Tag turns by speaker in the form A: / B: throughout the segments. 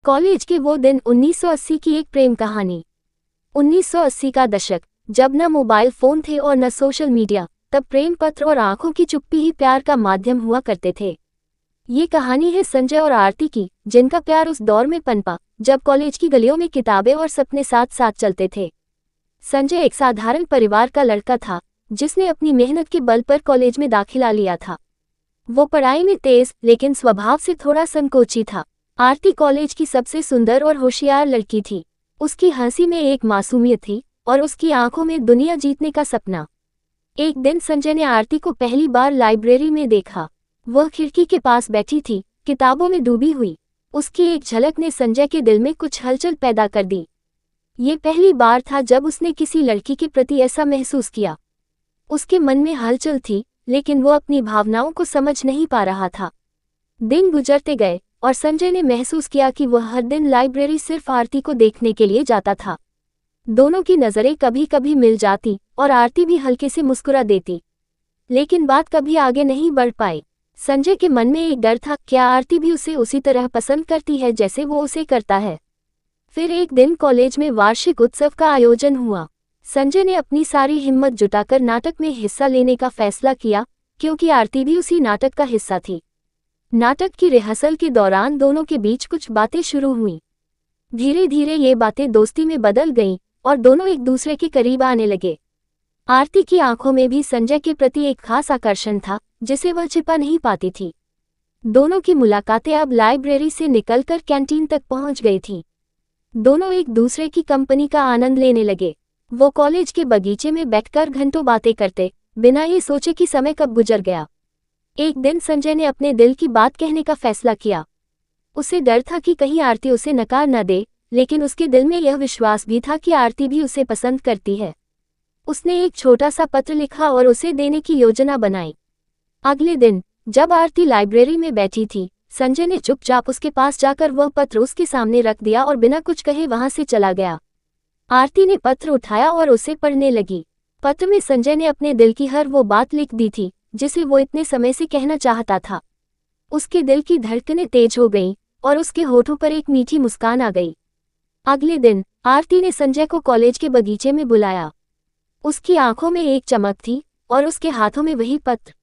A: College के वो दिन 1980 की एक प्रेम कहानी। 1980 का दशक, जब न मोबाइल फोन थे और न सोशल मीडिया, तब प्रेम पत्र और आंखों की चुप्पी ही प्यार का माध्यम हुआ करते थे। ये कहानी है संजय और आरती की, जिनका प्यार उस दौर में पनपा जब कॉलेज की गलियों में किताबें और सपने साथ साथ चलते थे। संजय एक साधारण परिवार का लड़का था, जिसने अपनी मेहनत के बल पर कॉलेज में दाखिला लिया था। वो पढ़ाई में तेज, लेकिन स्वभाव से थोड़ा संकोची था। आरती कॉलेज की सबसे सुंदर और होशियार लड़की थी। उसकी हंसी में एक मासूमियत थी और उसकी आंखों में दुनिया जीतने का सपना। एक दिन संजय ने आरती को पहली बार लाइब्रेरी में देखा। वह खिड़की के पास बैठी थी, किताबों में डूबी हुई। उसकी एक झलक ने संजय के दिल में कुछ हलचल पैदा कर दी। ये पहली बार था जब उसने किसी लड़की के प्रति ऐसा महसूस किया। उसके मन में हलचल थी, लेकिन वो अपनी भावनाओं को समझ नहीं पा रहा था। दिन गुजरते गए और संजय ने महसूस किया कि वह हर दिन लाइब्रेरी सिर्फ आरती को देखने के लिए जाता था। दोनों की नज़रें कभी कभी मिल जाती और आरती भी हल्के से मुस्कुरा देती, लेकिन बात कभी आगे नहीं बढ़ पाई। संजय के मन में एक डर था, क्या आरती भी उसे उसी तरह पसंद करती है जैसे वो उसे करता है। फिर एक दिन कॉलेज में वार्षिक उत्सव का आयोजन हुआ। संजय ने अपनी सारी हिम्मत जुटाकर नाटक में हिस्सा लेने का फैसला किया, क्योंकि आरती भी उसी नाटक का हिस्सा थी। नाटक की रिहर्सल के दौरान दोनों के बीच कुछ बातें शुरू हुईं। धीरे धीरे ये बातें दोस्ती में बदल गईं और दोनों एक दूसरे के करीब आने लगे। आरती की आंखों में भी संजय के प्रति एक खास आकर्षण था, जिसे वह छिपा नहीं पाती थी। दोनों की मुलाकातें अब लाइब्रेरी से निकलकर कैंटीन तक पहुंच गई थीं। दोनों एक दूसरे की कंपनी का आनंद लेने लगे। वो कॉलेज के बगीचे में बैठकर घंटों बातें करते, बिना ये सोचे कि समय कब गुजर गया। एक दिन संजय ने अपने दिल की बात कहने का फैसला किया। उसे डर था कि कहीं आरती उसे नकार न दे, लेकिन उसके दिल में यह विश्वास भी था कि आरती भी उसे पसंद करती है। उसने एक छोटा सा पत्र लिखा और उसे देने की योजना बनाई। अगले दिन जब आरती लाइब्रेरी में बैठी थी, संजय ने चुपचाप उसके पास जाकर वह पत्र उसके सामने रख दिया और बिना कुछ कहे वहां से चला गया। आरती ने पत्र उठाया और उसे पढ़ने लगी। पत्र में संजय ने अपने दिल की हर वो बात लिख दी थी, जिसे वो इतने समय से कहना चाहता था। उसके दिल की धड़कनें तेज हो गईं और उसके होठों पर एक मीठी मुस्कान आ गई। अगले दिन आरती ने संजय को कॉलेज के बगीचे में बुलाया। उसकी आंखों में एक चमक थी और उसके हाथों में वही पत्र।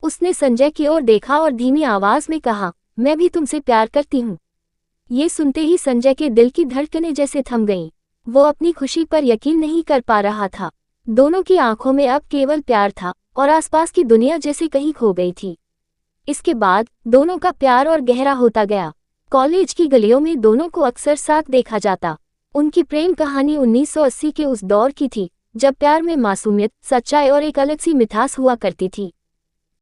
A: उसने संजय की ओर देखा और धीमी आवाज में कहा, मैं भी तुमसे प्यार करती हूँ। ये सुनते ही संजय के दिल की धड़कनें जैसे थम गईं। वो अपनी खुशी पर यकीन नहीं कर पा रहा था। दोनों की आंखों में अब केवल प्यार था और आसपास की दुनिया जैसे कहीं खो गई थी। इसके बाद दोनों का प्यार और गहरा होता गया। कॉलेज की गलियों में दोनों को अक्सर साथ देखा जाता। उनकी प्रेम कहानी 1980 के उस दौर की थी, जब प्यार में मासूमियत, सच्चाई और एक अलग सी मिठास हुआ करती थी।